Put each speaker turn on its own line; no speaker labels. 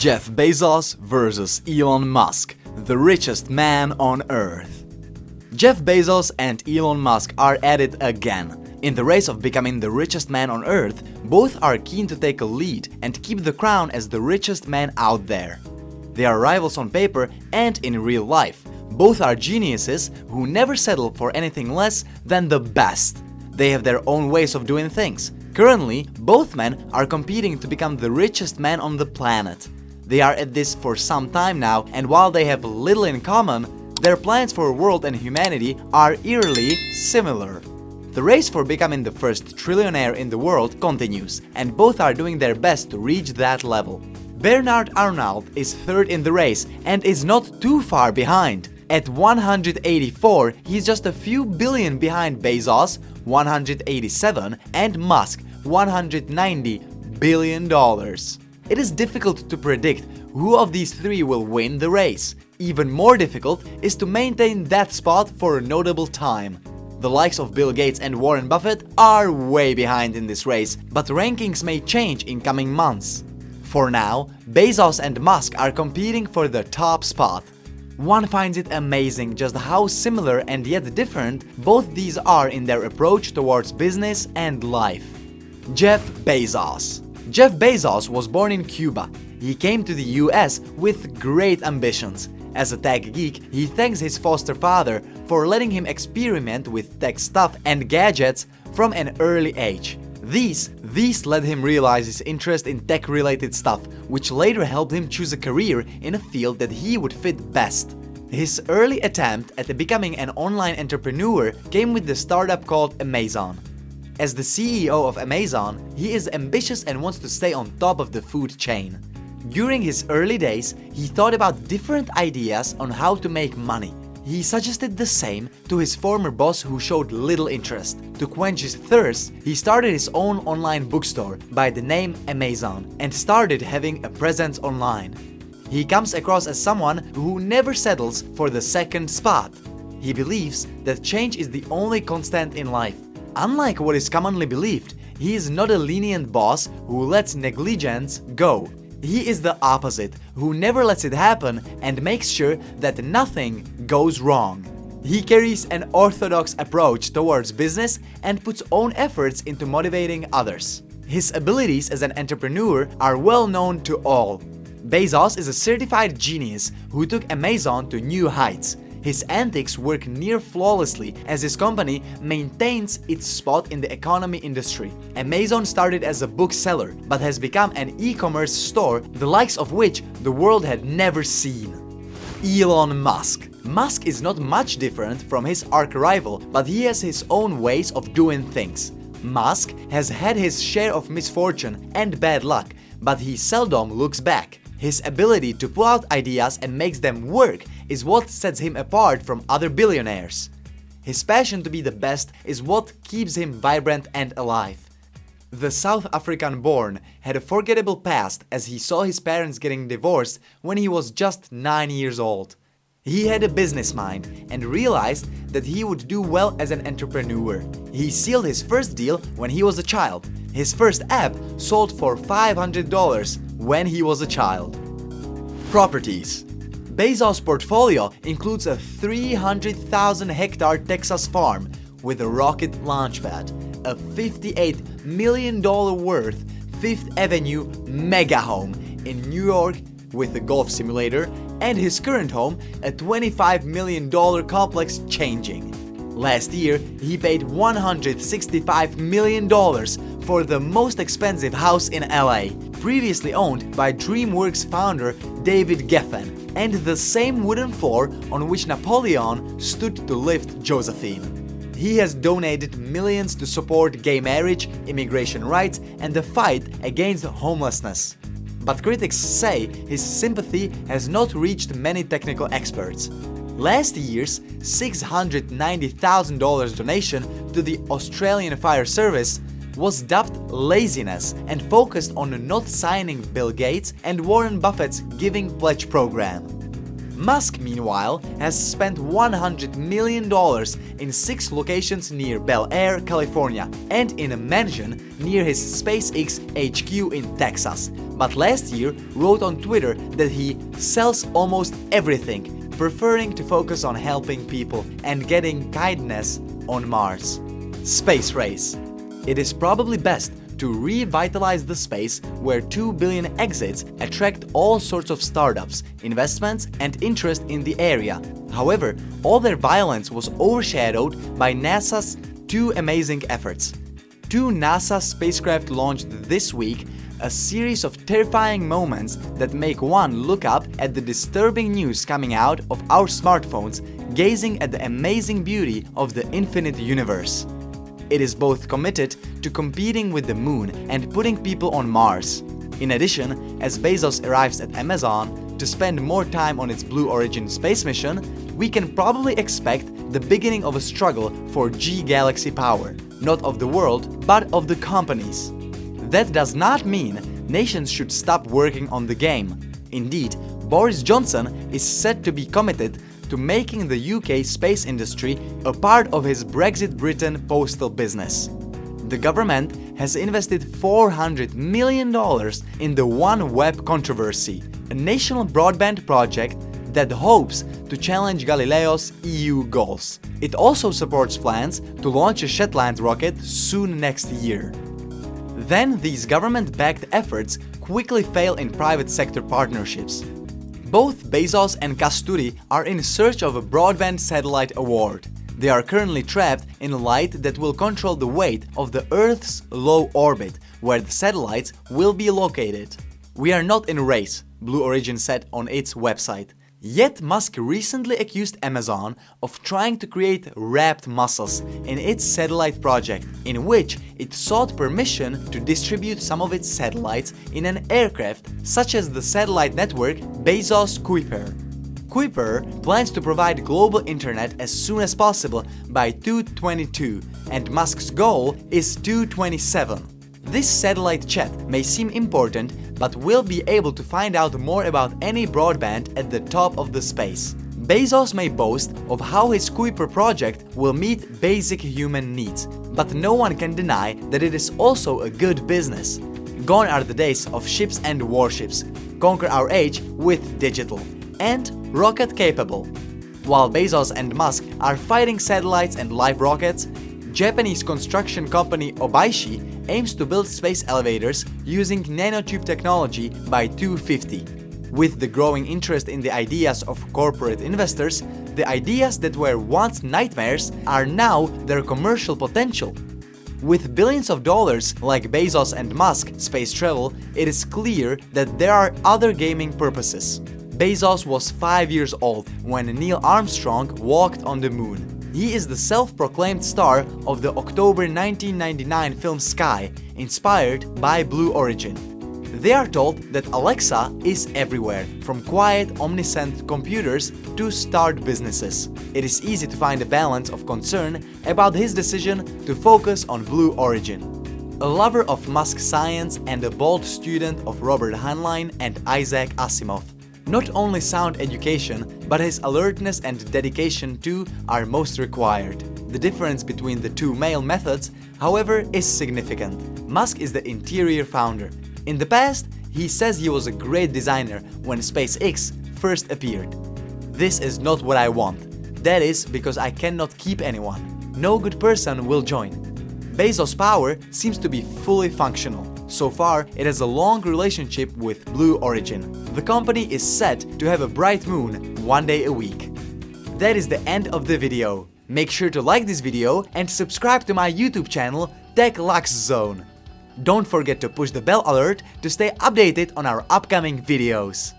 Jeff Bezos vs. Elon Musk, the richest man on Earth. Jeff Bezos and Elon Musk are at it again. In the race of becoming the richest man on Earth, both are keen to take a lead and keep the crown as the richest man out there. They are rivals on paper and in real life. Both are geniuses who never settle for anything less than the best. They have their own ways of doing things. Currently, both men are competing to become the richest man on the planet. They are at this for some time now, and while they have little in common, their plans for the world and humanity are eerily similar. The race for becoming the first trillionaire in the world continues, and both are doing their best to reach that level. Bernard Arnault is third in the race and is not too far behind. At 184, he's just a few billion behind Bezos, 187, and Musk, $190 billion. It is difficult to predict who of these three will win the race. Even more difficult is to maintain that spot for a notable time. The likes of Bill Gates and Warren Buffett are way behind in this race, but rankings may change in coming months. For now, Bezos and Musk are competing for the top spot. One finds it amazing just how similar and yet different both these are in their approach towards business and life. Jeff Bezos. Jeff Bezos was born in Cuba. He came to the US with great ambitions. As a tech geek, he thanks his foster father for letting him experiment with tech stuff and gadgets from an early age. These led him realize his interest in tech-related stuff, which later helped him choose a career in a field that he would fit best. His early attempt at becoming an online entrepreneur came with the startup called Amazon. As the CEO of Amazon, he is ambitious and wants to stay on top of the food chain. During his early days, he thought about different ideas on how to make money. He suggested the same to his former boss who showed little interest. To quench his thirst, he started his own online bookstore by the name Amazon and started having a presence online. He comes across as someone who never settles for the second spot. He believes that change is the only constant in life. Unlike what is commonly believed, he is not a lenient boss who lets negligence go. He is the opposite, who never lets it happen and makes sure that nothing goes wrong. He carries an orthodox approach towards business and puts own efforts into motivating others. His abilities as an entrepreneur are well known to all. Bezos is a certified genius who took Amazon to new heights. His antics work near flawlessly as his company maintains its spot in the economy industry. Amazon started as a bookseller but has become an e-commerce store, the likes of which the world had never seen. Elon Musk. Musk is not much different from his arch-rival, but he has his own ways of doing things. Musk has had his share of misfortune and bad luck, but he seldom looks back. His ability to pull out ideas and makes them work is what sets him apart from other billionaires. His passion to be the best is what keeps him vibrant and alive. The South African-born had a forgettable past as he saw his parents getting divorced when he was just 9 years old. He had a business mind and realized that he would do well as an entrepreneur. He sealed his first deal when he was a child. His first app sold for $500 when he was a child. Properties. Bezos' portfolio includes a 300,000-hectare Texas farm with a rocket launch pad, a $58 million worth Fifth Avenue mega home in New York with a golf simulator, and his current home, a $25 million complex changing. Last year, he paid $165 million for the most expensive house in LA, previously owned by DreamWorks founder David Geffen, and the same wooden floor on which Napoleon stood to lift Josephine. He has donated millions to support gay marriage, immigration rights, and the fight against homelessness. But critics say his sympathy has not reached many technical experts. Last year's $690,000 donation to the Australian Fire Service was dubbed laziness and focused on not signing Bill Gates and Warren Buffett's Giving Pledge program. Musk, meanwhile, has spent $100 million in 6 locations near Bel Air, California, and in a mansion near his SpaceX HQ in Texas. But last year wrote on Twitter that he sells almost everything, preferring to focus on helping people and getting kindness on Mars. Space race. It is probably best to revitalize the space where 2 billion exits attract all sorts of startups, investments, and interest in the area. However, all their violence was overshadowed by NASA's 2 amazing efforts. 2 NASA spacecraft launched this week, a series of terrifying moments that make one look up at the disturbing news coming out of our smartphones, gazing at the amazing beauty of the infinite universe. It is both committed to competing with the moon and putting people on Mars. In addition, as Bezos arrives at Amazon to spend more time on its Blue Origin space mission, we can probably expect the beginning of a struggle for G-Galaxy power, not of the world, but of the companies. That does not mean nations should stop working on the game. Indeed, Boris Johnson is said to be committed to making the UK space industry a part of his Brexit Britain postal business. The government has invested $400 million in the OneWeb controversy, a national broadband project that hopes to challenge Galileo's EU goals. It also supports plans to launch a Shetland rocket soon next year. Then these government-backed efforts quickly fail in private sector partnerships. Both Bezos and Kasturi are in search of a broadband satellite award. They are currently trapped in light that will control the weight of the Earth's low orbit, where the satellites will be located. "We are not in a race," Blue Origin said on its website. Yet Musk recently accused Amazon of trying to create wrapped muscles in its satellite project, in which it sought permission to distribute some of its satellites in an aircraft such as the satellite network Bezos Kuiper. Kuiper plans to provide global internet as soon as possible by 2022, and Musk's goal is 2027. This satellite chat may seem important, but we'll be able to find out more about any broadband at the top of the space. Bezos may boast of how his Kuiper project will meet basic human needs, but no one can deny that it is also a good business. Gone are the days of ships and warships. Conquer our age with digital and rocket capable. While Bezos and Musk are fighting satellites and live rockets, Japanese construction company Obaishi aims to build space elevators using nanotube technology by 2050. With the growing interest in the ideas of corporate investors, the ideas that were once nightmares are now their commercial potential. With billions of dollars like Bezos and Musk space travel, it is clear that there are other gaming purposes. Bezos was 5 years old when Neil Armstrong walked on the moon. He is the self-proclaimed star of the October 1999 film Sky, inspired by Blue Origin. They are told that Alexa is everywhere, from quiet, omniscient computers to start businesses. It is easy to find a balance of concern about his decision to focus on Blue Origin. A lover of Musk science and a bold student of Robert Heinlein and Isaac Asimov. Not only sound education, but his alertness and dedication too are most required. The difference between the two male methods, however, is significant. Musk is the interior founder. In the past, he says he was a great designer when SpaceX first appeared. This is not what I want. That is because I cannot keep anyone. No good person will join. Bezos' power seems to be fully functional. So far, it has a long relationship with Blue Origin. The company is set to have a bright moon one day a week. That is the end of the video. Make sure to like this video and subscribe to my YouTube channel, Tech Luxe Zone. Don't forget to push the bell alert to stay updated on our upcoming videos.